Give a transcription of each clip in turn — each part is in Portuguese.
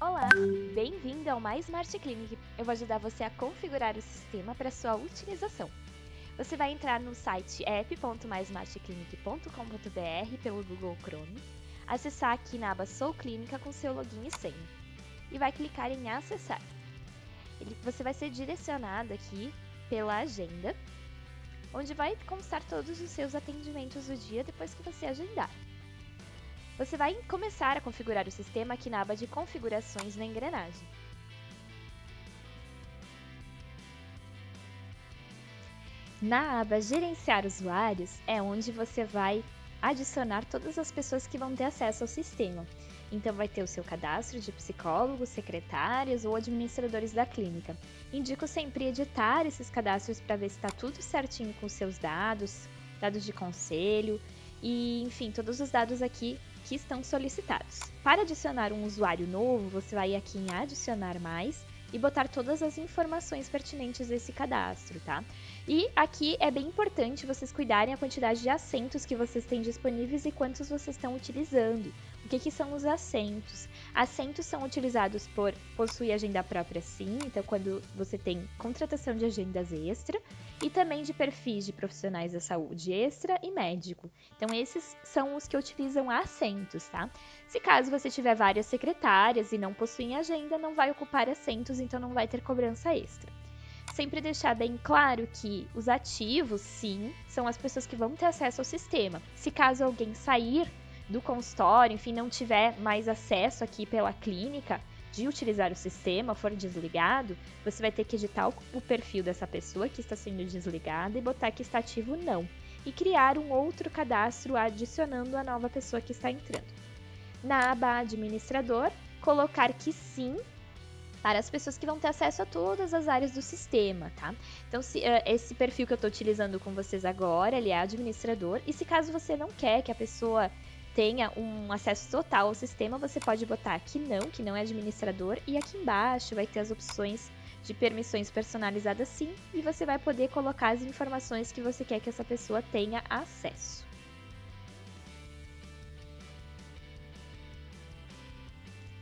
Olá, bem-vindo ao Mais Smart Clinic. Eu vou ajudar você a configurar o sistema para sua utilização. Você vai entrar no site app.maismartclinic.com.br pelo Google Chrome, acessar aqui na aba Sou Clínica com seu login e senha e vai clicar em Acessar. Você vai ser direcionado aqui pela agenda, onde vai constar todos os seus atendimentos do dia depois que você agendar. Você vai começar a configurar o sistema aqui na aba de configurações na engrenagem. Na aba Gerenciar usuários é onde você vai adicionar todas as pessoas que vão ter acesso ao sistema. Então vai ter o seu cadastro de psicólogos, secretárias ou administradores da clínica. Indico sempre editar esses cadastros para ver se está tudo certinho com os seus dados, dados de conselho e, enfim, todos os dados aqui que estão solicitados. Para adicionar um usuário novo, você vai aqui em Adicionar Mais e botar todas as informações pertinentes desse cadastro, tá? E aqui é bem importante vocês cuidarem a quantidade de assentos que vocês têm disponíveis e quantos vocês estão utilizando. O que são os assentos? Assentos são utilizados por possuir agenda própria, sim, então quando você tem contratação de agendas extra, e também de perfis de profissionais da saúde extra e médico. Então esses são os que utilizam assentos, tá? Se caso você tiver várias secretárias e não possuem agenda, não vai ocupar assentos, então não vai ter cobrança extra. Sempre deixar bem claro que os ativos, sim, são as pessoas que vão ter acesso ao sistema. Se caso alguém sair do consultório, enfim, não tiver mais acesso aqui pela clínica de utilizar o sistema, for desligado, você vai ter que editar o perfil dessa pessoa que está sendo desligada e botar que está ativo não. E criar um outro cadastro adicionando a nova pessoa que está entrando. Na aba Administrador, colocar que sim para as pessoas que vão ter acesso a todas as áreas do sistema, tá? Então, esse perfil que eu estou utilizando com vocês agora, ele é administrador, e se caso você não quer que a pessoa tenha um acesso total ao sistema, você pode botar que não é administrador, e aqui embaixo vai ter as opções de permissões personalizadas sim, e você vai poder colocar as informações que você quer que essa pessoa tenha acesso.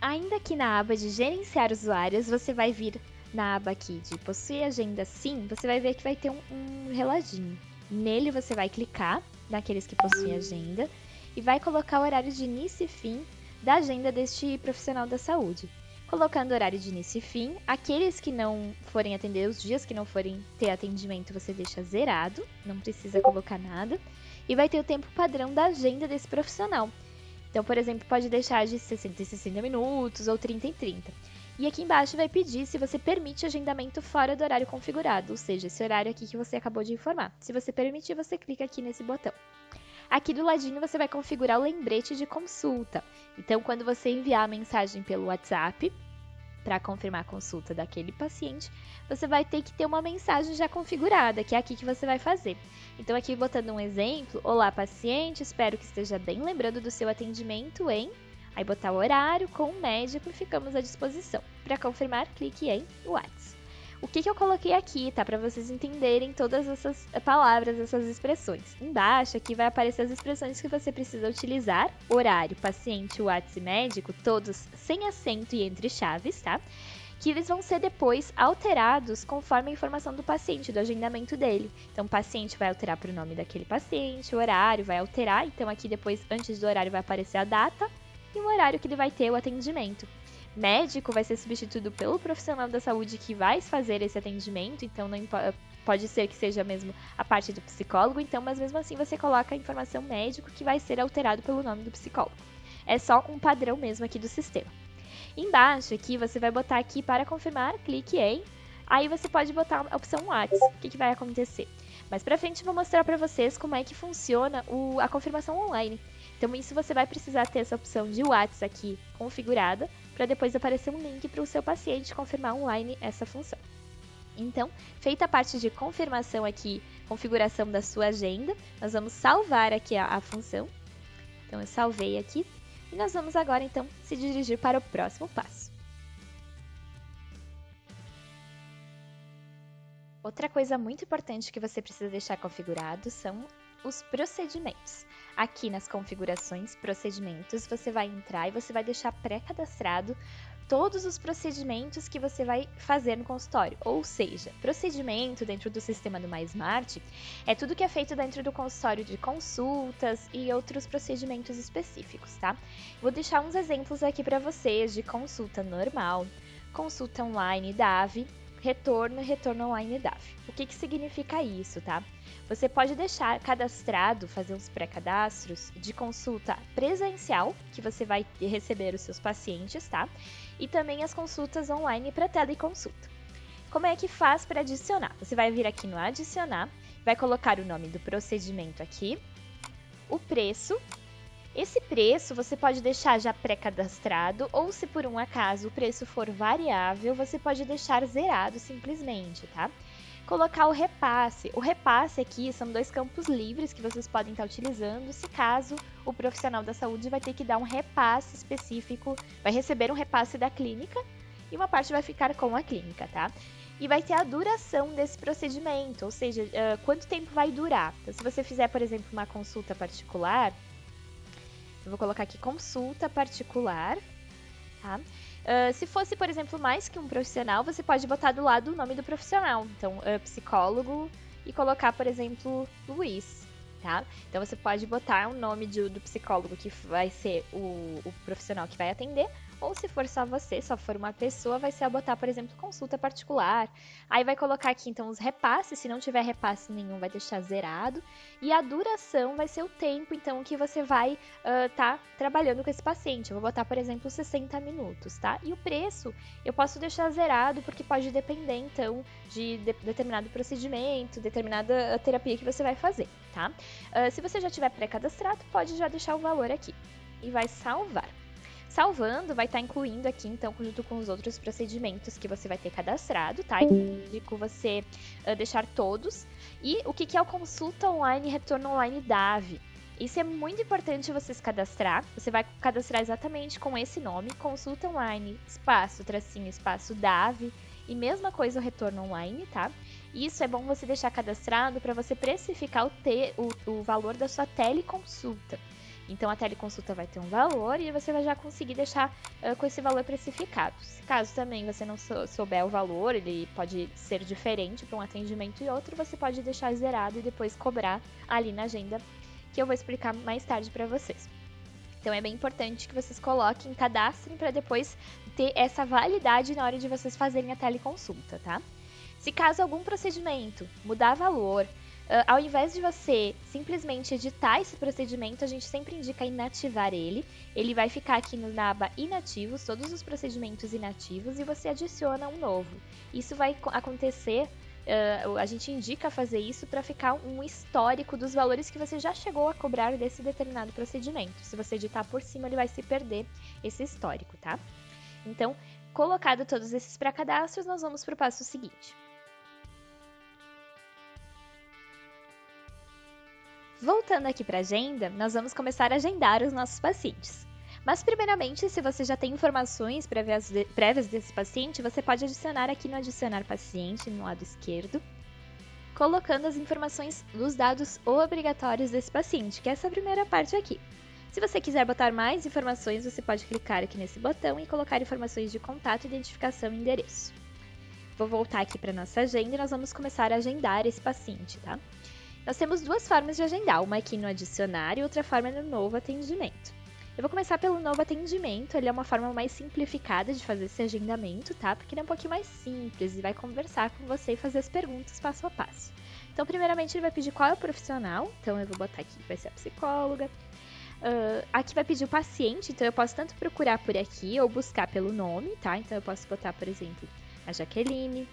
Ainda aqui na aba de gerenciar usuários, você vai vir na aba aqui de possuir agenda sim, você vai ver que vai ter um reloginho. Nele você vai clicar naqueles que possuem agenda e vai colocar o horário de início e fim da agenda deste profissional da saúde. Colocando o horário de início e fim, aqueles que não forem atender, os dias que não forem ter atendimento, você deixa zerado, não precisa colocar nada. E vai ter o tempo padrão da agenda desse profissional. Então, por exemplo, pode deixar de 60 em 60 minutos ou 30 em 30. E aqui embaixo vai pedir se você permite agendamento fora do horário configurado, ou seja, esse horário aqui que você acabou de informar. Se você permitir, você clica aqui nesse botão. Aqui do ladinho você vai configurar o lembrete de consulta. Então, quando você enviar a mensagem pelo WhatsApp para confirmar a consulta daquele paciente, você vai ter que ter uma mensagem já configurada, que é aqui que você vai fazer. Então, aqui botando um exemplo, olá paciente, espero que esteja bem lembrando do seu atendimento em... Aí botar o horário com o médico e ficamos à disposição. Para confirmar, clique em WhatsApp. O que eu coloquei aqui, tá? Para vocês entenderem todas essas palavras, essas expressões. Embaixo aqui vai aparecer as expressões que você precisa utilizar. Horário, paciente, WhatsApp e médico, todos sem acento e entre chaves, tá? Que eles vão ser depois alterados conforme a informação do paciente, do agendamento dele. Então, o paciente vai alterar para o nome daquele paciente, o horário vai alterar. Então, aqui depois, antes do horário, vai aparecer a data e o horário que ele vai ter o atendimento. Médico vai ser substituído pelo profissional da saúde que vai fazer esse atendimento, então não pode ser que seja mesmo a parte do psicólogo, então, mas mesmo assim você coloca a informação médico que vai ser alterado pelo nome do psicólogo. É só um padrão mesmo aqui do sistema. Embaixo aqui você vai botar aqui para confirmar, clique em, aí você pode botar a opção WhatsApp, o que vai acontecer. Mais pra frente eu vou mostrar para vocês como é que funciona a confirmação online. Então isso você vai precisar ter essa opção de WhatsApp aqui configurada, para depois aparecer um link para o seu paciente confirmar online essa função. Então, feita a parte de confirmação aqui, configuração da sua agenda, nós vamos salvar aqui a função. Então eu salvei aqui e nós vamos agora então se dirigir para o próximo passo. Outra coisa muito importante que você precisa deixar configurado são os procedimentos. Aqui nas configurações, procedimentos, você vai entrar e você vai deixar pré-cadastrado todos os procedimentos que você vai fazer no consultório. Ou seja, procedimento dentro do sistema do MySmart é tudo que é feito dentro do consultório de consultas e outros procedimentos específicos, tá? Vou deixar uns exemplos aqui para vocês de consulta normal, consulta online DAV, retorno e retorno online DAV. O que significa isso, tá? Você pode deixar cadastrado, fazer uns pré-cadastros de consulta presencial, que você vai receber os seus pacientes, tá? E também as consultas online para teleconsulta. Como é que faz para adicionar? Você vai vir aqui no adicionar, vai colocar o nome do procedimento aqui, o preço. Esse preço você pode deixar já pré-cadastrado ou se por um acaso o preço for variável, você pode deixar zerado simplesmente, tá? Colocar o repasse. O repasse aqui são 2 campos livres que vocês podem estar utilizando se caso o profissional da saúde vai ter que dar um repasse específico, vai receber um repasse da clínica e uma parte vai ficar com a clínica, tá? E vai ter a duração desse procedimento, ou seja, quanto tempo vai durar. Então, se você fizer, por exemplo, uma consulta particular, eu vou colocar aqui consulta particular, tá? Se fosse, por exemplo, mais que um profissional, você pode botar do lado o nome do profissional. Então, psicólogo e colocar, por exemplo, Luiz, tá? Então, você pode botar o nome do psicólogo que vai ser o profissional que vai atender. Ou se for só você, só for uma pessoa, vai ser botar, por exemplo, consulta particular. Aí vai colocar aqui, então, os repasses. Se não tiver repasse nenhum, vai deixar zerado. E a duração vai ser o tempo, então, que você vai tá trabalhando com esse paciente. Eu vou botar, por exemplo, 60 minutos, tá? E o preço, eu posso deixar zerado, porque pode depender, então, de determinado procedimento, determinada terapia que você vai fazer, tá? Se você já tiver pré-cadastrado, pode já deixar o valor aqui. E vai salvar. Salvando, vai estar incluindo aqui, então, junto com os outros procedimentos que você vai ter cadastrado, tá? Indico você deixar todos. E o que é o consulta online e retorno online DAV? Isso é muito importante vocês cadastrar. Você vai cadastrar exatamente com esse nome, consulta online, espaço, tracinho, espaço DAV. E mesma coisa o retorno online, tá? Isso é bom você deixar cadastrado para você precificar o valor da sua teleconsulta. Então, a teleconsulta vai ter um valor e você vai já conseguir deixar com esse valor precificado. Se caso também você não souber o valor, ele pode ser diferente para um atendimento e outro, você pode deixar zerado e depois cobrar ali na agenda, que eu vou explicar mais tarde para vocês. Então, é bem importante que vocês coloquem, cadastrem para depois ter essa validade na hora de vocês fazerem a teleconsulta, tá? Se caso algum procedimento mudar valor, ao invés de você simplesmente editar esse procedimento, a gente sempre indica inativar ele. Ele vai ficar aqui na aba inativos, todos os procedimentos inativos, e você adiciona um novo. Isso vai acontecer, a gente indica fazer isso para ficar um histórico dos valores que você já chegou a cobrar desse determinado procedimento. Se você editar por cima, ele vai se perder esse histórico, tá? Então, colocado todos esses pré-cadastros, nós vamos para o passo seguinte. Voltando aqui para a agenda, nós vamos começar a agendar os nossos pacientes. Mas primeiramente, se você já tem informações prévias desse paciente, você pode adicionar aqui no adicionar paciente, no lado esquerdo, colocando as informações dos dados obrigatórios desse paciente, que é essa primeira parte aqui. Se você quiser botar mais informações, você pode clicar aqui nesse botão e colocar informações de contato, identificação e endereço. Vou voltar aqui para nossa agenda e nós vamos começar a agendar esse paciente, tá? Nós temos 2 formas de agendar, uma aqui no adicionar e outra forma no novo atendimento. Eu vou começar pelo novo atendimento, ele é uma forma mais simplificada de fazer esse agendamento, tá? Porque ele é um pouquinho mais simples e vai conversar com você e fazer as perguntas passo a passo. Então, primeiramente, ele vai pedir qual é o profissional, então eu vou botar aqui que vai ser a psicóloga. Aqui vai pedir o paciente, então eu posso tanto procurar por aqui ou buscar pelo nome, tá? Então eu posso botar, por exemplo, a Jaqueline.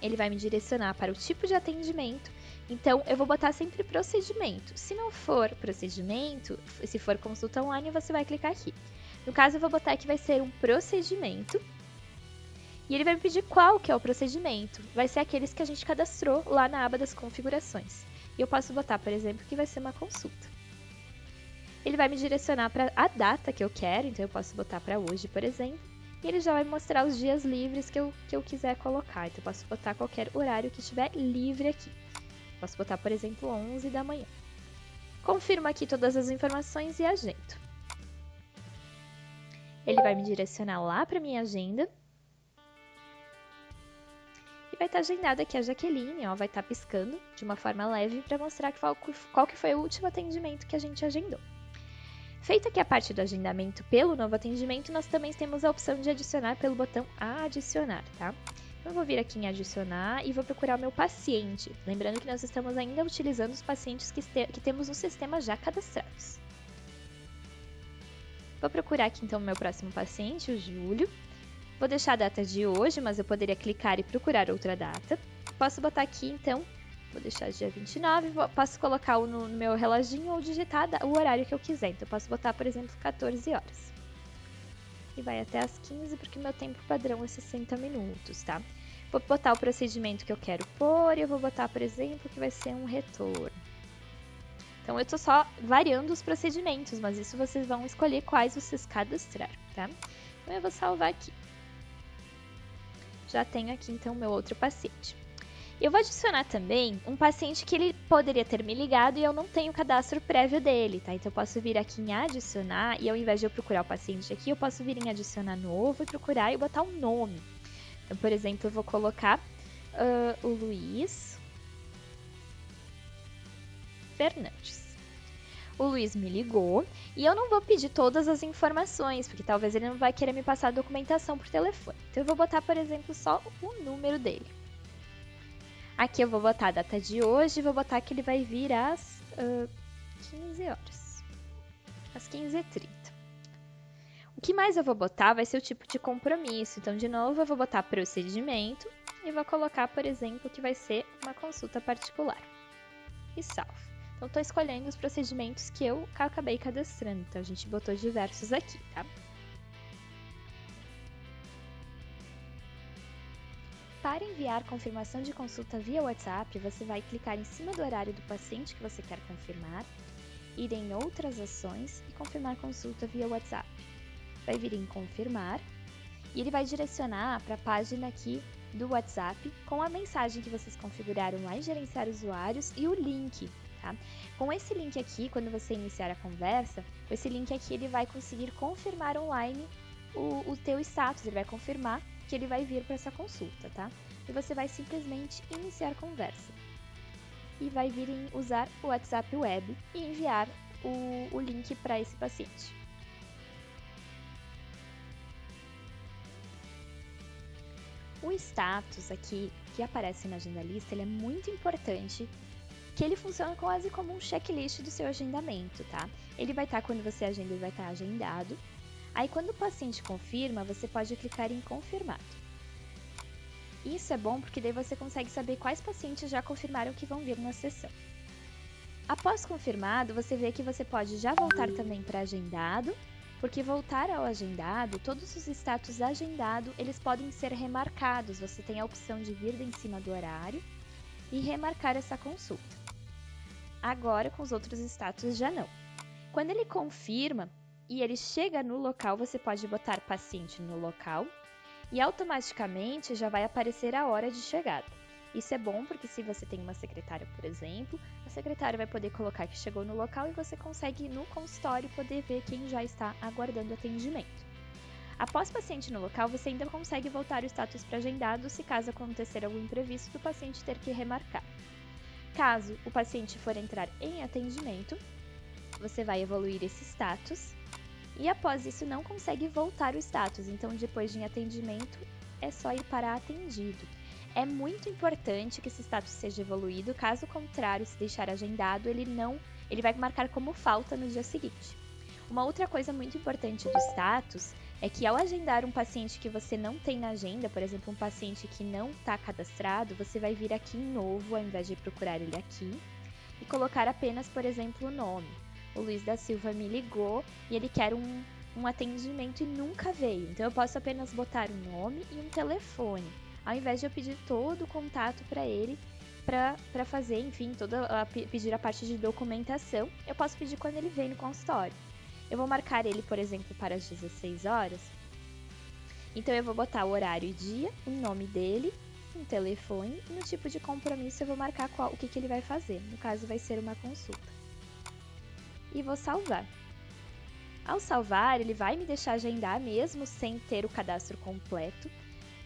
Ele vai me direcionar para o tipo de atendimento. Então, eu vou botar sempre procedimento. Se não for procedimento, se for consulta online, você vai clicar aqui. No caso, eu vou botar que vai ser um procedimento. E ele vai me pedir qual que é o procedimento. Vai ser aqueles que a gente cadastrou lá na aba das configurações. E eu posso botar, por exemplo, que vai ser uma consulta. Ele vai me direcionar para a data que eu quero. Então, eu posso botar para hoje, por exemplo. E ele já vai mostrar os dias livres que eu quiser colocar. Então, eu posso botar qualquer horário que estiver livre aqui. Posso botar, por exemplo, 11 da manhã. Confirmo aqui todas as informações e agendo. Ele vai me direcionar lá para minha agenda. E vai estar agendado aqui a Jaqueline, ó, vai estar piscando de uma forma leve para mostrar qual que foi o último atendimento que a gente agendou. Feita aqui a parte do agendamento pelo novo atendimento, nós também temos a opção de adicionar pelo botão adicionar, tá? Então, eu vou vir aqui em adicionar e vou procurar o meu paciente. Lembrando que nós estamos ainda utilizando os pacientes que temos no sistema já cadastrados. Vou procurar aqui então o meu próximo paciente, o Júlio. Vou deixar a data de hoje, mas eu poderia clicar e procurar outra data. Posso botar aqui então, vou deixar dia 29, posso colocar no meu reloginho ou digitar o horário que eu quiser. Então eu posso botar, por exemplo, 14 horas. E vai até as 15, porque meu tempo padrão é 60 minutos, tá? Vou botar o procedimento que eu quero pôr e eu vou botar, por exemplo, que vai ser um retorno. Então, eu tô só variando os procedimentos, mas isso vocês vão escolher quais vocês cadastraram, tá? Então, eu vou salvar aqui. Já tenho aqui, então, o meu outro paciente. Eu vou adicionar também um paciente que ele poderia ter me ligado e eu não tenho cadastro prévio dele, tá? Então eu posso vir aqui em adicionar e ao invés de eu procurar o paciente aqui, eu posso vir em adicionar novo e procurar e botar um nome. Então, por exemplo, eu vou colocar o Luiz Fernandes. O Luiz me ligou e eu não vou pedir todas as informações, porque talvez ele não vai querer me passar a documentação por telefone. Então eu vou botar, por exemplo, só o número dele. Aqui eu vou botar a data de hoje e vou botar que ele vai vir às 15 horas. Às 15h30. O que mais eu vou botar vai ser o tipo de compromisso. Então, de novo, eu vou botar procedimento e vou colocar, por exemplo, que vai ser uma consulta particular. E salvo. Então, estou escolhendo os procedimentos que eu acabei cadastrando. Então, a gente botou diversos aqui, tá? Para enviar confirmação de consulta via WhatsApp, você vai clicar em cima do horário do paciente que você quer confirmar, ir em outras ações e confirmar consulta via WhatsApp. Vai vir em confirmar e ele vai direcionar para a página aqui do WhatsApp com a mensagem que vocês configuraram lá em gerenciar usuários e o link, tá? Com esse link aqui, quando você iniciar a conversa, com esse link aqui ele vai conseguir confirmar online o teu status, ele vai confirmar que ele vai vir para essa consulta, tá? E você vai simplesmente iniciar conversa. E vai vir em usar o WhatsApp Web e enviar o link para esse paciente. O status aqui, que aparece na agenda lista, ele é muito importante, que ele funciona quase como um checklist do seu agendamento, tá? Ele vai estar, quando você agenda, ele vai estar agendado. Aí, quando o paciente confirma, você pode clicar em confirmado. Isso é bom porque daí você consegue saber quais pacientes já confirmaram que vão vir na sessão. Após confirmado, você vê que você pode já voltar também para agendado, porque voltar ao agendado, todos os status agendado, eles podem ser remarcados. Você tem a opção de vir em cima do horário e remarcar essa consulta. Agora, com os outros status, já não. Quando ele confirma e ele chega no local, você pode botar paciente no local e automaticamente já vai aparecer a hora de chegada. Isso é bom porque se você tem uma secretária, por exemplo, a secretária vai poder colocar que chegou no local e você consegue no consultório poder ver quem já está aguardando atendimento. Após paciente no local, você ainda consegue voltar o status para agendado se caso acontecer algum imprevisto do paciente ter que remarcar. Caso o paciente for entrar em atendimento, você vai evoluir esse status e após isso não consegue voltar o status, então depois de atendimento é só ir para atendido. É muito importante que esse status seja evoluído, caso contrário, se deixar agendado, ele vai marcar como falta no dia seguinte. Uma outra coisa muito importante do status é que ao agendar um paciente que você não tem na agenda, por exemplo, um paciente que não está cadastrado, você vai vir aqui em novo, ao invés de procurar ele aqui, e colocar apenas, por exemplo, o nome. O Luiz da Silva me ligou e ele quer um atendimento e nunca veio. Então eu posso apenas botar um nome e um telefone, ao invés de eu pedir todo o contato para ele para fazer, enfim, pedir a parte de documentação. Eu posso pedir quando ele vem no consultório. Eu vou marcar ele, por exemplo, para as 16 horas. Então eu vou botar o horário e dia, o nome dele, um telefone e no tipo de compromisso eu vou marcar o que ele vai fazer. No caso vai ser uma consulta. E vou salvar. Ao salvar, ele vai me deixar agendar mesmo sem ter o cadastro completo.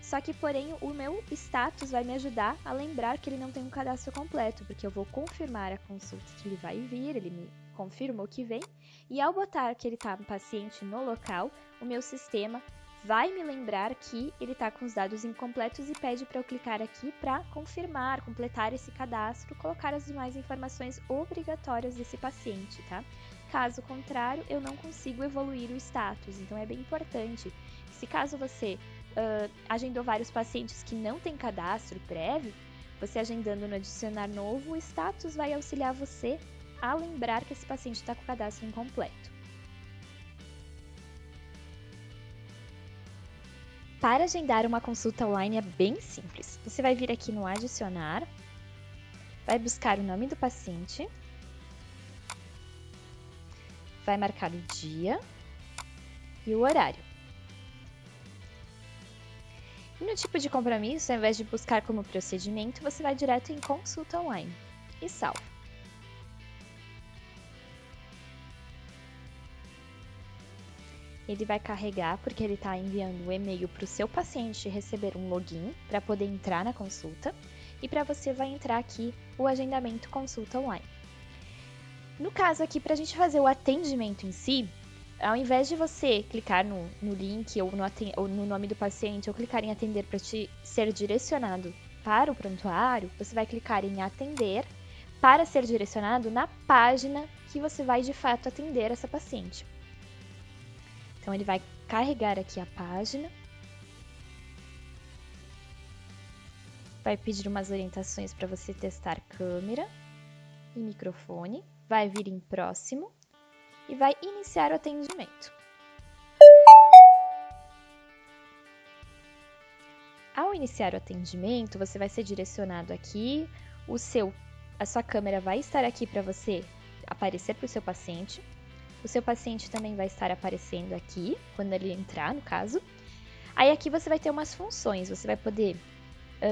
Só que, porém, o meu status vai me ajudar a lembrar que ele não tem um cadastro completo, porque eu vou confirmar a consulta que ele vai vir, ele me confirmou que vem, e ao botar que ele está paciente no local, o meu sistema vai me lembrar que ele está com os dados incompletos e pede para eu clicar aqui para confirmar, completar esse cadastro, colocar as demais informações obrigatórias desse paciente, tá? Caso contrário, eu não consigo evoluir o status, então é bem importante. Se caso você agendou vários pacientes que não têm cadastro prévio, você agendando no adicionar novo, o status vai auxiliar você a lembrar que esse paciente está com o cadastro incompleto. Para agendar uma consulta online é bem simples. Você vai vir aqui no adicionar, vai buscar o nome do paciente, vai marcar o dia e o horário. E no tipo de compromisso, ao invés de buscar como procedimento, você vai direto em consulta online e salva. Ele vai carregar porque ele está enviando o e-mail para o seu paciente receber um login para poder entrar na consulta e para você vai entrar aqui o agendamento consulta online. No caso aqui, para a gente fazer o atendimento em si, ao invés de você clicar no link ou no nome do paciente ou clicar em atender para te ser direcionado para o prontuário, você vai clicar em atender para ser direcionado na página que você vai de fato atender essa paciente. Então, ele vai carregar aqui a página, vai pedir umas orientações para você testar câmera e microfone, vai vir em próximo e vai iniciar o atendimento. Ao iniciar o atendimento, você vai ser direcionado aqui, a sua câmera vai estar aqui para você aparecer para o seu paciente. O seu paciente também vai estar aparecendo aqui, quando ele entrar, no caso. Aí aqui você vai ter umas funções, você vai poder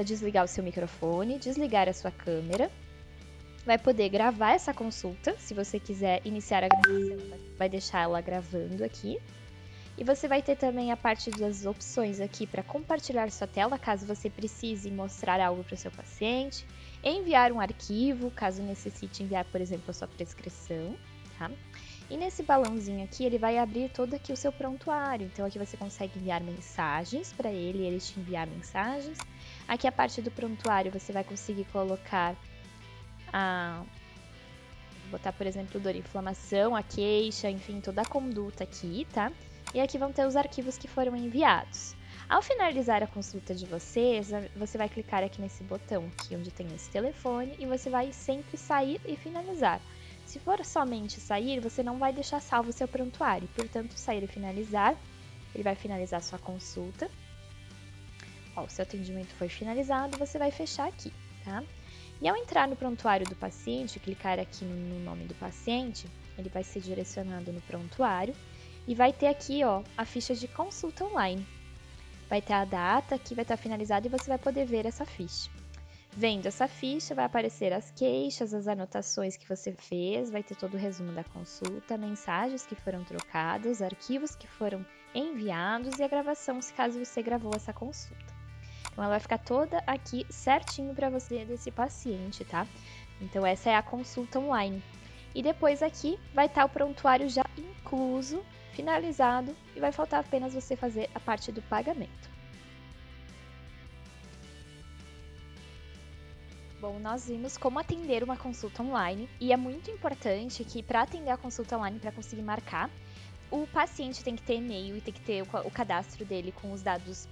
desligar o seu microfone, desligar a sua câmera, vai poder gravar essa consulta, se você quiser iniciar a gravação, vai deixar ela gravando aqui. E você vai ter também a parte das opções aqui para compartilhar sua tela, caso você precise mostrar algo para o seu paciente, enviar um arquivo, caso necessite enviar, por exemplo, a sua prescrição, tá? E nesse balãozinho aqui, ele vai abrir todo aqui o seu prontuário. Então, aqui você consegue enviar mensagens para ele te enviar mensagens. Aqui a parte do prontuário, você vai conseguir colocar vou botar, por exemplo, dor e inflamação, a queixa, enfim, toda a conduta aqui, tá? E aqui vão ter os arquivos que foram enviados. Ao finalizar a consulta de vocês, você vai clicar aqui nesse botão aqui onde tem esse telefone e você vai sempre sair e finalizar. Se for somente sair, você não vai deixar salvo o seu prontuário, portanto, sair e finalizar, ele vai finalizar a sua consulta. Ó, o seu atendimento foi finalizado, você vai fechar aqui, tá? E ao entrar no prontuário do paciente, clicar aqui no nome do paciente, ele vai ser direcionado no prontuário e vai ter aqui, ó, a ficha de consulta online. Vai ter a data que vai estar finalizada e você vai poder ver essa ficha. Vendo essa ficha, vai aparecer as queixas, as anotações que você fez, vai ter todo o resumo da consulta, mensagens que foram trocadas, arquivos que foram enviados e a gravação, se caso você gravou essa consulta. Então, ela vai ficar toda aqui certinho para você desse paciente, tá? Então, essa é a consulta online. E depois aqui vai estar o prontuário já incluso, finalizado, e vai faltar apenas você fazer a parte do pagamento. Bom, nós vimos como atender uma consulta online e é muito importante que para atender a consulta online, para conseguir marcar, o paciente tem que ter e-mail e tem que ter o cadastro dele com os dados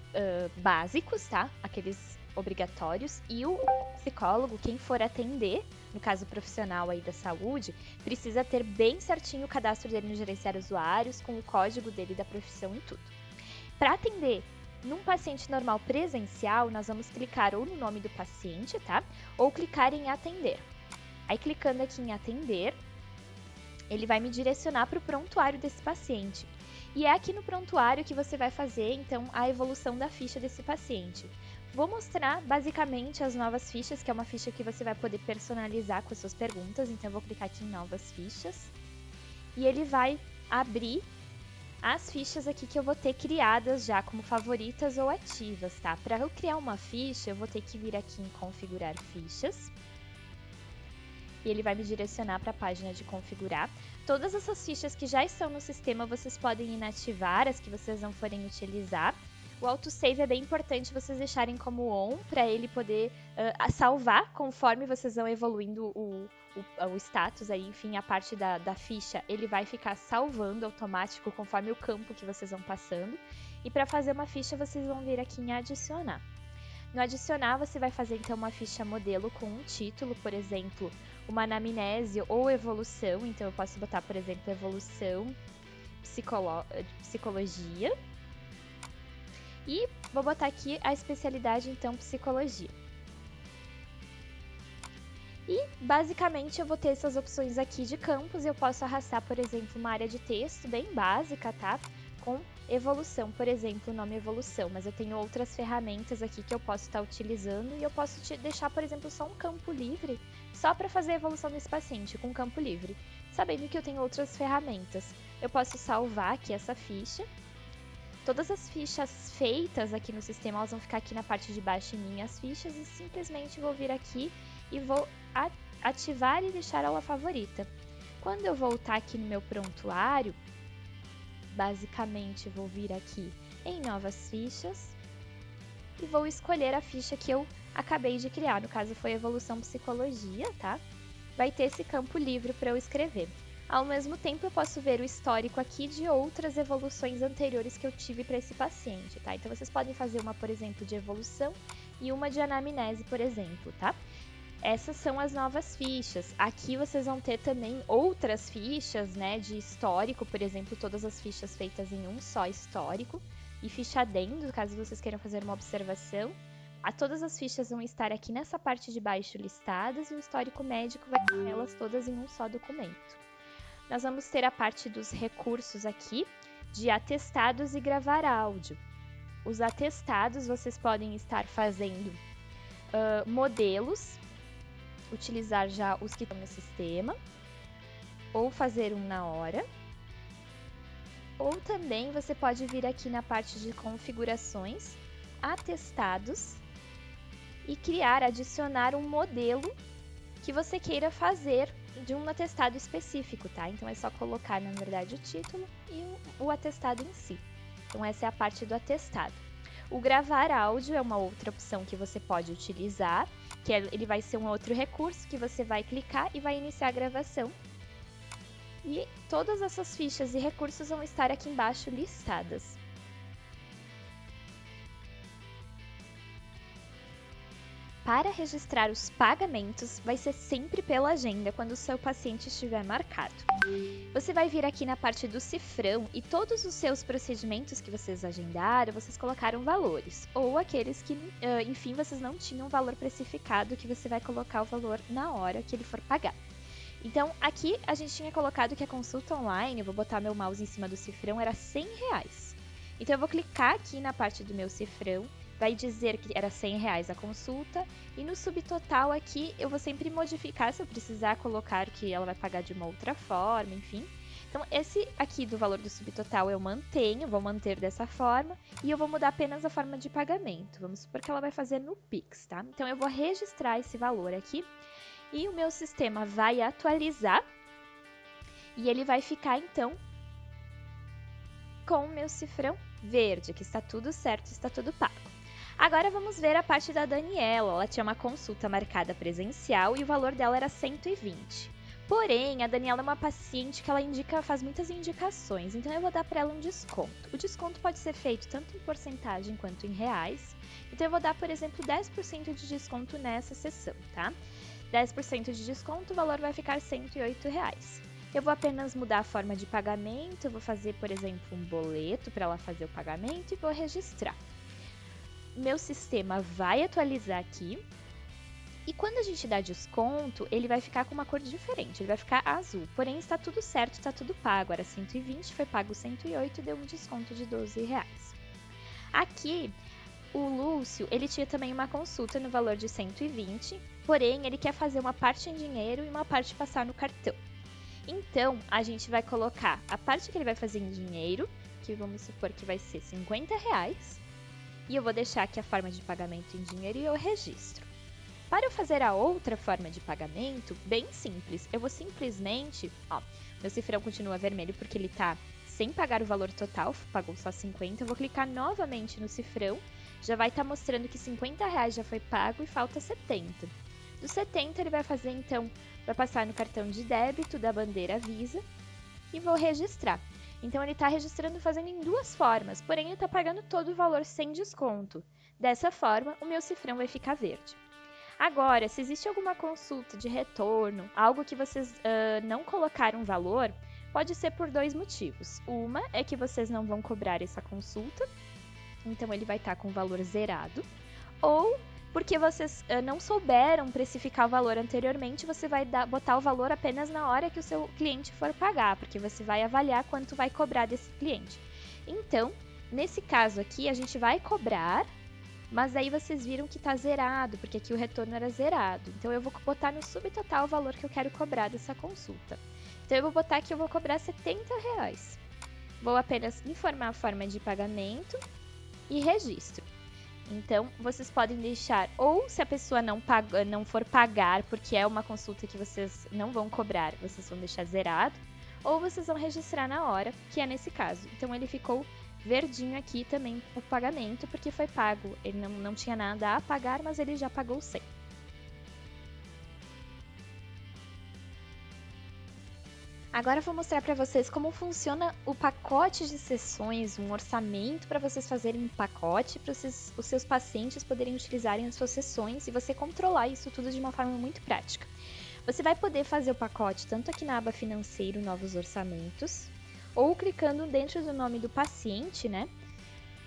básicos, tá? Aqueles obrigatórios. E o psicólogo, quem for atender, no caso profissional aí da saúde, precisa ter bem certinho o cadastro dele no gerenciar usuários, com o código dele da profissão e tudo. Para atender num paciente normal presencial, nós vamos clicar ou no nome do paciente, tá? Ou clicar em atender. Aí, clicando aqui em atender, ele vai me direcionar para o prontuário desse paciente. E é aqui no prontuário que você vai fazer, então, a evolução da ficha desse paciente. Vou mostrar, basicamente, as novas fichas, que é uma ficha que você vai poder personalizar com as suas perguntas. Então, eu vou clicar aqui em novas fichas. E ele vai abrir as fichas aqui que eu vou ter criadas já como favoritas ou ativas, tá? Para eu criar uma ficha, eu vou ter que vir aqui em configurar fichas. E ele vai me direcionar para a página de configurar. Todas essas fichas que já estão no sistema, vocês podem inativar, as que vocês não forem utilizar. O autosave é bem importante vocês deixarem como on, para ele poder salvar conforme vocês vão evoluindo o status, aí, enfim, a parte da ficha, ele vai ficar salvando automático conforme o campo que vocês vão passando. E para fazer uma ficha, vocês vão vir aqui em adicionar. No adicionar, você vai fazer então uma ficha modelo com um título, por exemplo, uma anamnese ou evolução. Então eu posso botar, por exemplo, evolução, psicologia. E vou botar aqui a especialidade, então, psicologia. E, basicamente, eu vou ter essas opções aqui de campos. Eu posso arrastar, por exemplo, uma área de texto bem básica, tá? Com evolução, por exemplo, o nome evolução. Mas eu tenho outras ferramentas aqui que eu posso estar utilizando. E eu posso deixar, por exemplo, só um campo livre, só para fazer a evolução desse paciente, com campo livre. Sabendo que eu tenho outras ferramentas. Eu posso salvar aqui essa ficha. Todas as fichas feitas aqui no sistema, elas vão ficar aqui na parte de baixo em minhas fichas e simplesmente vou vir aqui e vou ativar e deixar ela favorita. Quando eu voltar aqui no meu prontuário, basicamente vou vir aqui em novas fichas e vou escolher a ficha que eu acabei de criar, no caso foi evolução psicologia, tá? Vai ter esse campo livre para eu escrever. Ao mesmo tempo, eu posso ver o histórico aqui de outras evoluções anteriores que eu tive para esse paciente, tá? Então, vocês podem fazer uma, por exemplo, de evolução e uma de anamnese, por exemplo, tá? Essas são as novas fichas. Aqui vocês vão ter também outras fichas, né, de histórico, por exemplo, todas as fichas feitas em um só histórico. E ficha adendo, caso vocês queiram fazer uma observação. Todas as fichas vão estar aqui nessa parte de baixo listadas e o histórico médico vai ter elas todas em um só documento. Nós vamos ter a parte dos recursos aqui, de atestados e gravar áudio. Os atestados, vocês podem estar fazendo modelos, utilizar já os que estão no sistema, ou fazer um na hora. Ou também você pode vir aqui na parte de configurações, atestados, e adicionar um modelo que você queira fazer de um atestado específico, tá? Então é só colocar, na verdade, o título e o atestado em si. Então essa é a parte do atestado. O gravar áudio é uma outra opção que você pode utilizar, que ele vai ser um outro recurso que você vai clicar e vai iniciar a gravação. E todas essas fichas e recursos vão estar aqui embaixo listadas. Para registrar os pagamentos, vai ser sempre pela agenda quando o seu paciente estiver marcado. Você vai vir aqui na parte do cifrão e todos os seus procedimentos que vocês agendaram, vocês colocaram valores. Ou aqueles que, enfim, vocês não tinham valor precificado, que você vai colocar o valor na hora que ele for pagar. Então, aqui a gente tinha colocado que a consulta online, eu vou botar meu mouse em cima do cifrão, era R$100. Então, eu vou clicar aqui na parte do meu cifrão, vai dizer que era R$100 a consulta, e no subtotal aqui eu vou sempre modificar se eu precisar colocar que ela vai pagar de uma outra forma, enfim. Então, esse aqui do valor do subtotal eu mantenho, vou manter dessa forma, e eu vou mudar apenas a forma de pagamento. Vamos supor que ela vai fazer no Pix, tá? Então, eu vou registrar esse valor aqui, e o meu sistema vai atualizar, e ele vai ficar, então, com o meu cifrão verde, que está tudo certo, está tudo pago. Agora vamos ver a parte da Daniela. Ela tinha uma consulta marcada presencial e o valor dela era 120. Porém, a Daniela é uma paciente que ela faz muitas indicações, então eu vou dar para ela um desconto. O desconto pode ser feito tanto em porcentagem quanto em reais. Então eu vou dar, por exemplo, 10% de desconto nessa sessão, tá? 10% de desconto, o valor vai ficar R$108. Eu vou apenas mudar a forma de pagamento, eu vou fazer, por exemplo, um boleto para ela fazer o pagamento e vou registrar. Meu sistema vai atualizar aqui, e quando a gente dá desconto, ele vai ficar com uma cor diferente, ele vai ficar azul, porém está tudo certo, está tudo pago, era 120, foi pago 108 e deu um desconto de R$12. Aqui, o Lúcio, ele tinha também uma consulta no valor de 120, porém ele quer fazer uma parte em dinheiro e uma parte passar no cartão. Então, a gente vai colocar a parte que ele vai fazer em dinheiro que vamos supor que vai ser R$50, e eu vou deixar aqui a forma de pagamento em dinheiro e eu registro. Para eu fazer a outra forma de pagamento, bem simples, eu vou simplesmente, meu cifrão continua vermelho porque ele está sem pagar o valor total, pagou só 50, eu vou clicar novamente no cifrão, já vai estar mostrando que R$50 já foi pago e falta 70. Dos 70 ele vai fazer então, vai passar no cartão de débito da bandeira Visa e vou registrar. Então ele está registrando fazendo em duas formas, porém ele está pagando todo o valor sem desconto. Dessa forma, o meu cifrão vai ficar verde. Agora, se existe alguma consulta de retorno, algo que vocês não colocaram valor, pode ser por dois motivos. Uma é que vocês não vão cobrar essa consulta, então ele vai estar com o valor zerado. Ou porque vocês não souberam precificar o valor anteriormente, você vai botar o valor apenas na hora que o seu cliente for pagar, porque você vai avaliar quanto vai cobrar desse cliente. Então, nesse caso aqui, a gente vai cobrar, mas aí vocês viram que está zerado, porque aqui o retorno era zerado. Então, eu vou botar no subtotal o valor que eu quero cobrar dessa consulta. Então, eu vou botar que eu vou cobrar R$70. Vou apenas informar a forma de pagamento e registro. Então, vocês podem deixar, ou se a pessoa não for pagar, porque é uma consulta que vocês não vão cobrar, vocês vão deixar zerado, ou vocês vão registrar na hora, que é nesse caso. Então, ele ficou verdinho aqui também o pagamento, porque foi pago. Ele não tinha nada a pagar, mas ele já pagou 100. Agora eu vou mostrar para vocês como funciona o pacote de sessões, um orçamento para vocês fazerem um pacote para os seus pacientes poderem utilizarem as suas sessões e você controlar isso tudo de uma forma muito prática. Você vai poder fazer o pacote tanto aqui na aba financeiro, novos orçamentos, ou clicando dentro do nome do paciente, né?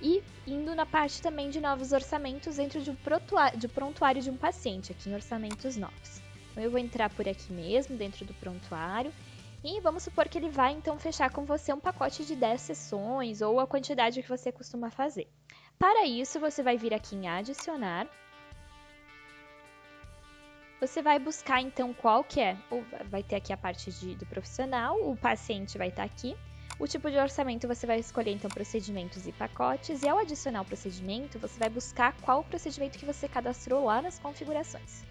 E indo na parte também de novos orçamentos dentro de prontuário de um paciente, aqui em orçamentos novos. Então eu vou entrar por aqui mesmo, dentro do prontuário. E vamos supor que ele vai, então, fechar com você um pacote de 10 sessões ou a quantidade que você costuma fazer. Para isso, você vai vir aqui em adicionar. Você vai buscar, então, qual que é. Vai ter aqui a parte do profissional, o paciente vai estar aqui. O tipo de orçamento você vai escolher, então, procedimentos e pacotes. E ao adicionar o procedimento, você vai buscar qual procedimento que você cadastrou lá nas configurações.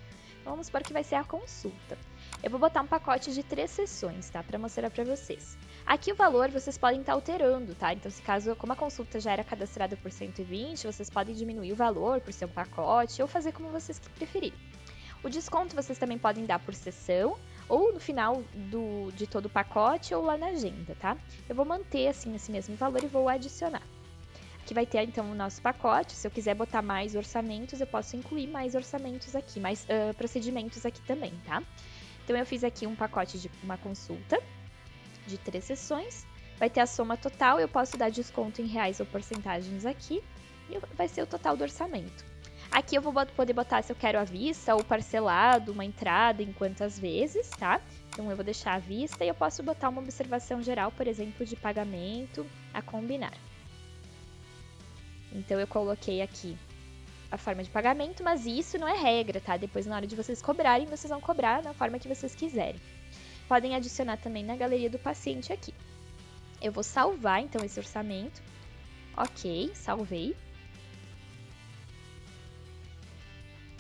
Vamos supor que vai ser a consulta. Eu vou botar um pacote de 3 sessões, tá? Para mostrar para vocês. Aqui o valor vocês podem estar alterando, tá? Então, se caso, como a consulta já era cadastrada por 120, vocês podem diminuir o valor por ser um pacote ou fazer como vocês preferirem. O desconto vocês também podem dar por sessão ou no final de todo o pacote ou lá na agenda, tá? Eu vou manter assim esse mesmo valor e vou adicionar. Aqui vai ter, então, o nosso pacote. Se eu quiser botar mais orçamentos, eu posso incluir mais orçamentos aqui, mais procedimentos aqui também, tá? Então, eu fiz aqui um pacote de uma consulta de 3 sessões. Vai ter a soma total, eu posso dar desconto em reais ou porcentagens aqui. E vai ser o total do orçamento. Aqui eu vou poder botar se eu quero à vista ou parcelado, uma entrada em quantas vezes, tá? Então, eu vou deixar à vista e eu posso botar uma observação geral, por exemplo, de pagamento a combinar. Então, eu coloquei aqui a forma de pagamento, mas isso não é regra, tá? Depois, na hora de vocês cobrarem, vocês vão cobrar na forma que vocês quiserem. Podem adicionar também na galeria do paciente aqui. Eu vou salvar, então, esse orçamento. Ok, salvei.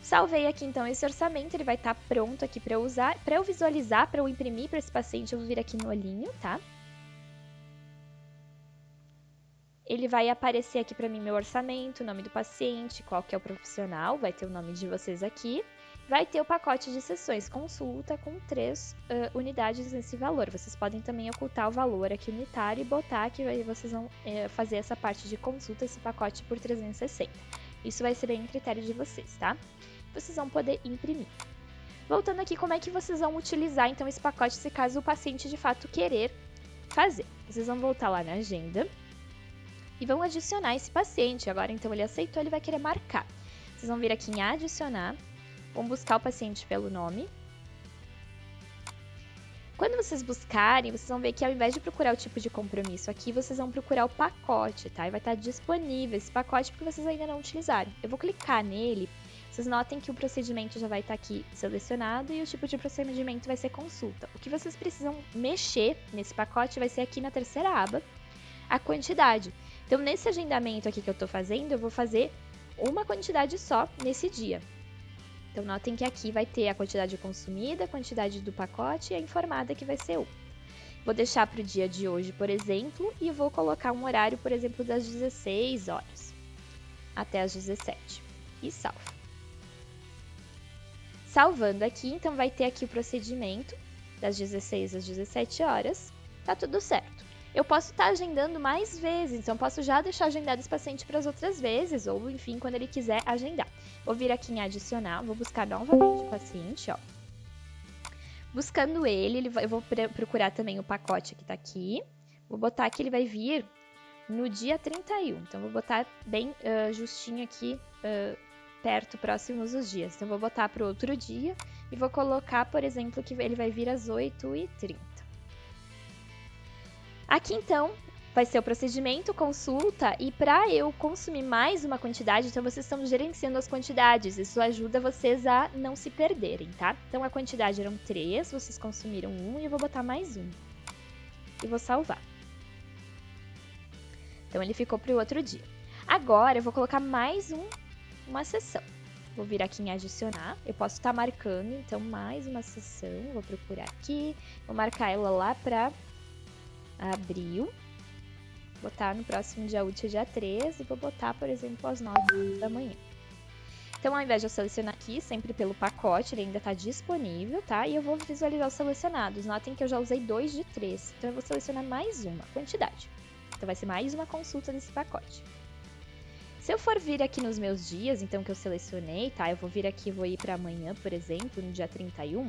Salvei aqui, então, esse orçamento. Ele vai estar pronto aqui para eu usar. Para eu visualizar, para eu imprimir para esse paciente, eu vou vir aqui no olhinho, tá? Ele vai aparecer aqui para mim meu orçamento, o nome do paciente, qual que é o profissional, vai ter o nome de vocês aqui. Vai ter o pacote de sessões, consulta com 3 unidades nesse valor. Vocês podem também ocultar o valor aqui unitário e botar que aí vocês vão fazer essa parte de consulta, esse pacote por 360. Isso vai ser bem em critério de vocês, tá? Vocês vão poder imprimir. Voltando aqui, como é que vocês vão utilizar então esse pacote se caso o paciente de fato querer fazer? Vocês vão voltar lá na agenda e vão adicionar esse paciente. Agora, então, ele aceitou, ele vai querer marcar. Vocês vão vir aqui em adicionar, vão buscar o paciente pelo nome. Quando vocês buscarem, vocês vão ver que ao invés de procurar o tipo de compromisso aqui, vocês vão procurar o pacote, tá? E vai estar disponível esse pacote porque vocês ainda não utilizaram. Eu vou clicar nele, vocês notem que o procedimento já vai estar aqui selecionado e o tipo de procedimento vai ser consulta. O que vocês precisam mexer nesse pacote vai ser aqui na terceira aba. a quantidade. Então, nesse agendamento aqui que eu tô fazendo, eu vou fazer uma quantidade só nesse dia. Então, notem que aqui vai ter a quantidade consumida, a quantidade do pacote e a informada que vai ser 1. Vou deixar para o dia de hoje, por exemplo, e vou colocar um horário, por exemplo, das 16 horas até as 17. E salvo. Salvando aqui, então vai ter aqui o procedimento das 16 às 17 horas. Tá tudo certo. Eu posso estar agendando mais vezes, então posso já deixar agendado esse paciente para as outras vezes, ou enfim, quando ele quiser agendar. Vou vir aqui em adicionar, vou buscar novamente o paciente, ó. Buscando ele, eu vou procurar também o pacote que tá aqui. Vou botar que ele vai vir no dia 31, então vou botar bem justinho aqui, perto, próximos os dias. Então vou botar para o outro dia e vou colocar, por exemplo, que ele vai vir às 8h30. Aqui, então, vai ser o procedimento, consulta, e para eu consumir mais uma quantidade, então vocês estão gerenciando as quantidades, isso ajuda vocês a não se perderem, tá? Então a quantidade eram 3, vocês consumiram 1 e eu vou botar mais 1. E vou salvar. Então ele ficou para o outro dia. Agora eu vou colocar mais uma sessão. Vou vir aqui em adicionar, eu posso estar marcando, então mais uma sessão, vou procurar aqui, vou marcar ela lá para abril, botar no próximo dia útil, dia 13, e vou botar, por exemplo, às 9h da manhã. Então, ao invés de eu selecionar aqui, sempre pelo pacote, ele ainda está disponível, tá? E eu vou visualizar os selecionados. Notem que eu já usei 2 de 3, então eu vou selecionar mais uma quantidade. Então, vai ser mais uma consulta nesse pacote. Se eu for vir aqui nos meus dias, então, que eu selecionei, tá? Eu vou vir aqui, vou ir para amanhã, por exemplo, no dia 31.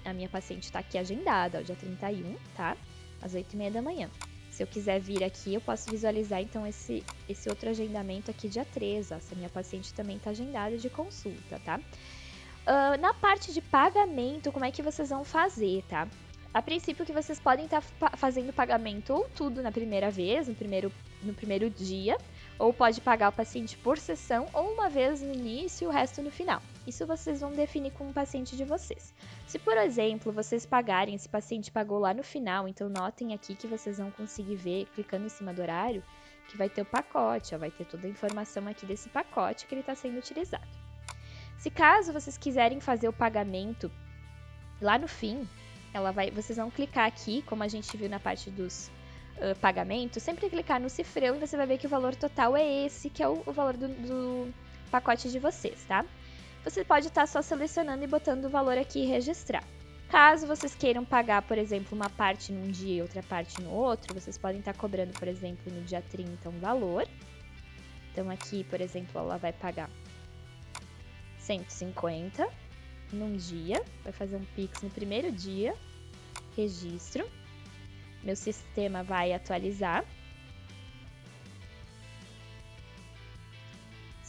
A minha paciente está aqui agendada, ó, dia 31, tá? Às 8h30 da manhã. Se eu quiser vir aqui, eu posso visualizar, então, esse outro agendamento aqui, dia 13. Ó, essa minha paciente também está agendada de consulta, tá? Na parte de pagamento, como é que vocês vão fazer, tá? A princípio, que vocês podem estar fazendo pagamento ou tudo na primeira vez, no primeiro dia, ou pode pagar o paciente por sessão, ou uma vez no início e o resto no final. Isso vocês vão definir com o paciente de vocês. Se, por exemplo, vocês pagarem, esse paciente pagou lá no final, então notem aqui que vocês vão conseguir ver, clicando em cima do horário, que vai ter o pacote, ó, vai ter toda a informação aqui desse pacote que ele está sendo utilizado. Se caso vocês quiserem fazer o pagamento lá no fim, vocês vão clicar aqui, como a gente viu na parte dos pagamentos, sempre clicar no cifrão e você vai ver que o valor total é esse, que é o valor do pacote de vocês, tá? Você pode estar só selecionando e botando o valor aqui e registrar. Caso vocês queiram pagar, por exemplo, uma parte num dia e outra parte no outro, vocês podem estar cobrando, por exemplo, no dia 30 um valor. Então aqui, por exemplo, ela vai pagar 150 num dia, vai fazer um Pix no primeiro dia, registro. Meu sistema vai atualizar.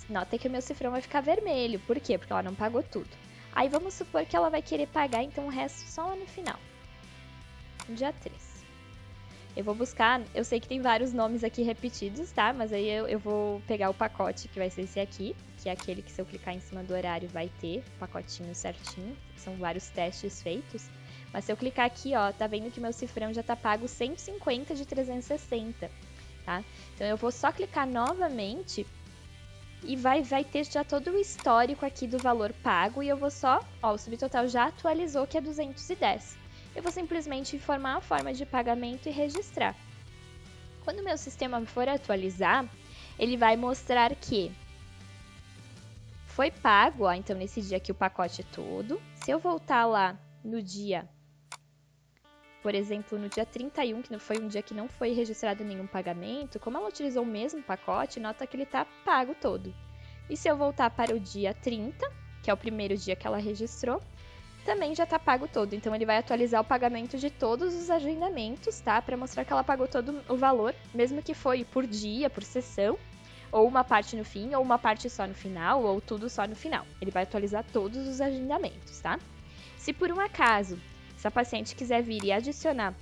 Nota que o meu cifrão vai ficar vermelho. Por quê? Porque ela não pagou tudo. Aí vamos supor que ela vai querer pagar, então, o resto só lá no final. No dia 3. Eu vou buscar, eu sei que tem vários nomes aqui repetidos, tá? Mas aí eu vou pegar o pacote, que vai ser esse aqui, que é aquele que se eu clicar em cima do horário vai ter o pacotinho certinho. São vários testes feitos. Mas se eu clicar aqui, ó, tá vendo que meu cifrão já tá pago 150 de 360, tá? Então eu vou só clicar novamente e vai ter já todo o histórico aqui do valor pago e eu vou só, ó, o subtotal já atualizou que é 210. Eu vou simplesmente informar a forma de pagamento e registrar. Quando o meu sistema for atualizar, ele vai mostrar que foi pago, ó, então nesse dia aqui o pacote é todo. Se eu voltar lá no dia, por exemplo, no dia 31, que foi um dia que não foi registrado nenhum pagamento, como ela utilizou o mesmo pacote, nota que ele está pago todo. E se eu voltar para o dia 30, que é o primeiro dia que ela registrou, também já está pago todo. Então, ele vai atualizar o pagamento de todos os agendamentos, tá? Para mostrar que ela pagou todo o valor, mesmo que foi por dia, por sessão, ou uma parte no fim, ou uma parte só no final, ou tudo só no final. Ele vai atualizar todos os agendamentos, tá? Se por um acaso essa paciente quiser vir e adicionar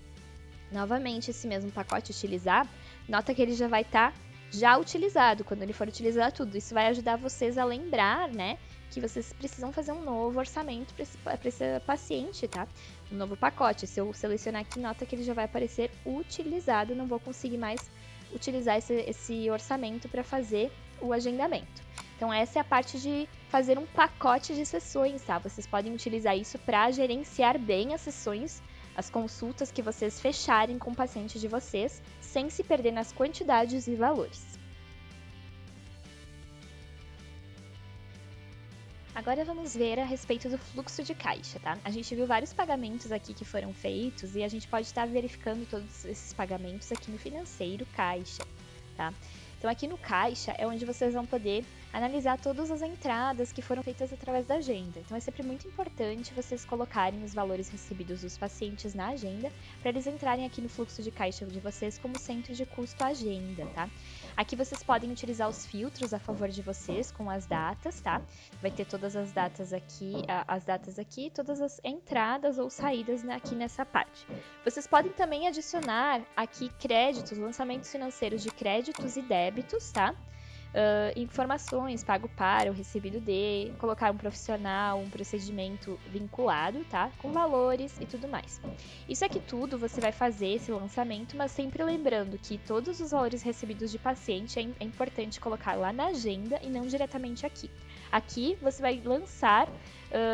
novamente esse mesmo pacote, utilizar, nota que ele já vai estar já utilizado, quando ele for utilizar tudo. Isso vai ajudar vocês a lembrar, né, que vocês precisam fazer um novo orçamento para esse paciente, tá? Um novo pacote. Se eu selecionar aqui, nota que ele já vai aparecer utilizado, não vou conseguir mais utilizar esse orçamento para fazer o agendamento. Então, essa é a parte de fazer um pacote de sessões, tá? Vocês podem utilizar isso para gerenciar bem as sessões, as consultas que vocês fecharem com o paciente de vocês, sem se perder nas quantidades e valores. Agora vamos ver a respeito do fluxo de caixa, tá? A gente viu vários pagamentos aqui que foram feitos e a gente pode estar verificando todos esses pagamentos aqui no financeiro caixa, tá? Então aqui no caixa é onde vocês vão poder analisar todas as entradas que foram feitas através da agenda. Então é sempre muito importante vocês colocarem os valores recebidos dos pacientes na agenda para eles entrarem aqui no fluxo de caixa de vocês como centro de custo agenda, tá? Aqui vocês podem utilizar os filtros a favor de vocês com as datas, tá? Vai ter todas as datas aqui, todas as entradas ou saídas aqui nessa parte. Vocês podem também adicionar aqui créditos, lançamentos financeiros de créditos e débitos, tá? Informações, pago para, o recebido de, colocar um profissional, um procedimento vinculado, tá? Com valores e tudo mais. Isso aqui tudo você vai fazer esse lançamento, mas sempre lembrando que todos os valores recebidos de paciente é importante colocar lá na agenda e não diretamente aqui. Aqui você vai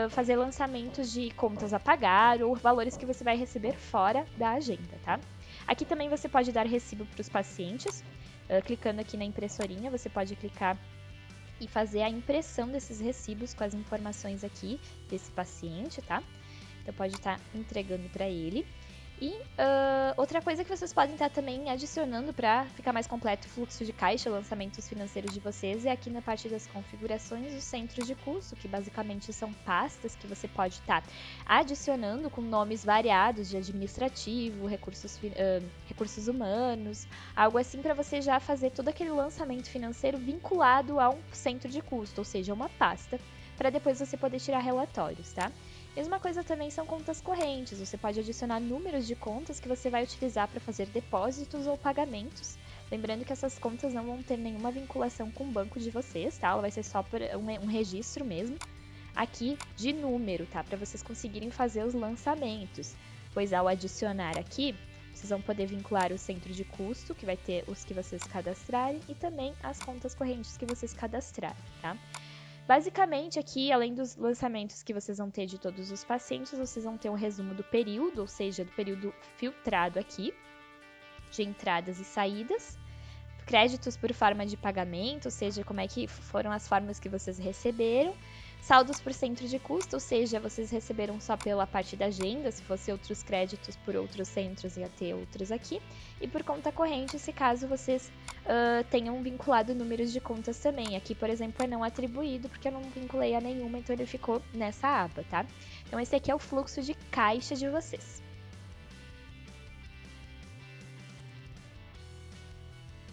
fazer lançamentos de contas a pagar ou valores que você vai receber fora da agenda, tá? Aqui também você pode dar recibo para os pacientes. Clicando aqui na impressorinha, você pode clicar e fazer a impressão desses recibos com as informações aqui desse paciente, tá? Então pode estar entregando para ele. E outra coisa que vocês podem estar também adicionando para ficar mais completo o fluxo de caixa, lançamentos financeiros de vocês, é aqui na parte das configurações os centros de custo, que basicamente são pastas que você pode estar adicionando com nomes variados de administrativo, recursos humanos, algo assim para você já fazer todo aquele lançamento financeiro vinculado a um centro de custo, ou seja, uma pasta, para depois você poder tirar relatórios, tá? Mesma coisa também são contas correntes, você pode adicionar números de contas que você vai utilizar para fazer depósitos ou pagamentos. Lembrando que essas contas não vão ter nenhuma vinculação com o banco de vocês, tá? Ela vai ser só por um registro mesmo, aqui de número, tá? Para vocês conseguirem fazer os lançamentos. Pois ao adicionar aqui, vocês vão poder vincular o centro de custo, que vai ter os que vocês cadastrarem, e também as contas correntes que vocês cadastrarem, tá? Basicamente, aqui, além dos lançamentos que vocês vão ter de todos os pacientes, vocês vão ter um resumo do período, ou seja, do período filtrado aqui, de entradas e saídas, créditos por forma de pagamento, ou seja, como é que foram as formas que vocês receberam, saldos por centro de custo, ou seja, vocês receberam só pela parte da agenda, se fosse outros créditos por outros centros, ia ter outros aqui, e por conta corrente, se caso vocês tenham vinculado números de contas também. Aqui, por exemplo, é não atribuído, porque eu não vinculei a nenhuma, então ele ficou nessa aba, tá? Então, esse aqui é o fluxo de caixa de vocês.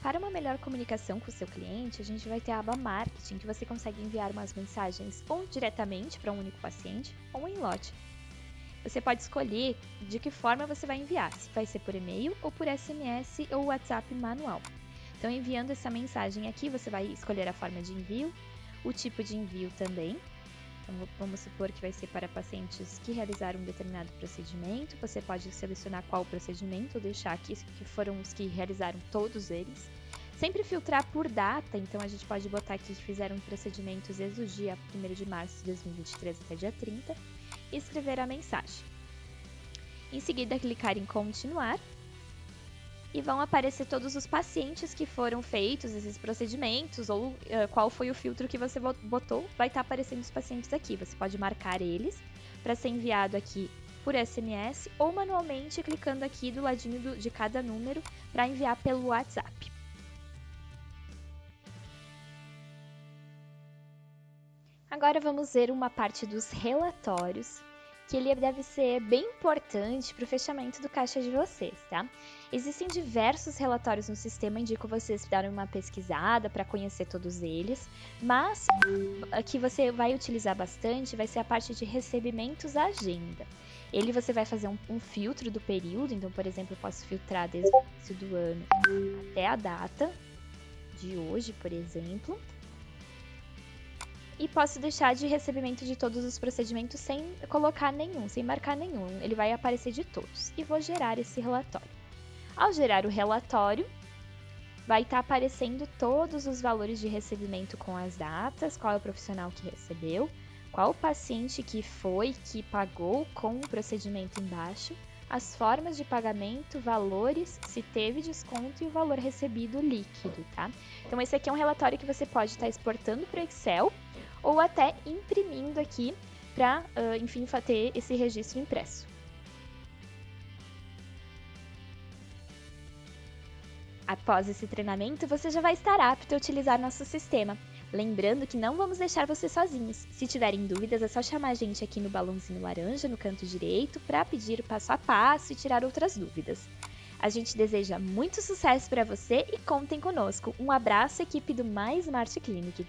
Para uma melhor comunicação com o seu cliente, a gente vai ter a aba Marketing, que você consegue enviar umas mensagens ou diretamente para um único paciente ou em lote. Você pode escolher de que forma você vai enviar, se vai ser por e-mail ou por SMS ou WhatsApp manual. Então, enviando essa mensagem aqui, você vai escolher a forma de envio, o tipo de envio também. Então, vamos supor que vai ser para pacientes que realizaram um determinado procedimento. Você pode selecionar qual procedimento ou deixar aqui que foram os que realizaram todos eles. Sempre filtrar por data, então a gente pode botar aqui que fizeram procedimentos desde o dia 1º de março de 2023 até dia 30 e escrever a mensagem. Em seguida, clicar em continuar. E vão aparecer todos os pacientes que foram feitos esses procedimentos ou qual foi o filtro que você botou, vai estar aparecendo os pacientes aqui. Você pode marcar eles para ser enviado aqui por SMS ou manualmente clicando aqui do ladinho de cada número para enviar pelo WhatsApp. Agora vamos ver uma parte dos relatórios, que ele deve ser bem importante para o fechamento do caixa de vocês, tá? Existem diversos relatórios no sistema, indico vocês darem uma pesquisada para conhecer todos eles, mas a que você vai utilizar bastante vai ser a parte de recebimentos à agenda. Ele você vai fazer um filtro do período, então, por exemplo, eu posso filtrar desde o início do ano até a data de hoje, por exemplo. E posso deixar de recebimento de todos os procedimentos sem colocar nenhum, sem marcar nenhum. Ele vai aparecer de todos. E vou gerar esse relatório. Ao gerar o relatório, vai estar aparecendo todos os valores de recebimento com as datas, qual é o profissional que recebeu, qual o paciente que foi, que pagou com o procedimento embaixo, as formas de pagamento, valores, se teve desconto e o valor recebido líquido, tá? Então esse aqui é um relatório que você pode estar exportando para o Excel ou até imprimindo aqui para, enfim, ter esse registro impresso. Após esse treinamento, você já vai estar apto a utilizar nosso sistema. Lembrando que não vamos deixar você sozinhos. Se tiverem dúvidas, é só chamar a gente aqui no balãozinho laranja, no canto direito, para pedir o passo a passo e tirar outras dúvidas. A gente deseja muito sucesso para você e contem conosco. Um abraço, equipe do Mais Smart Clinic.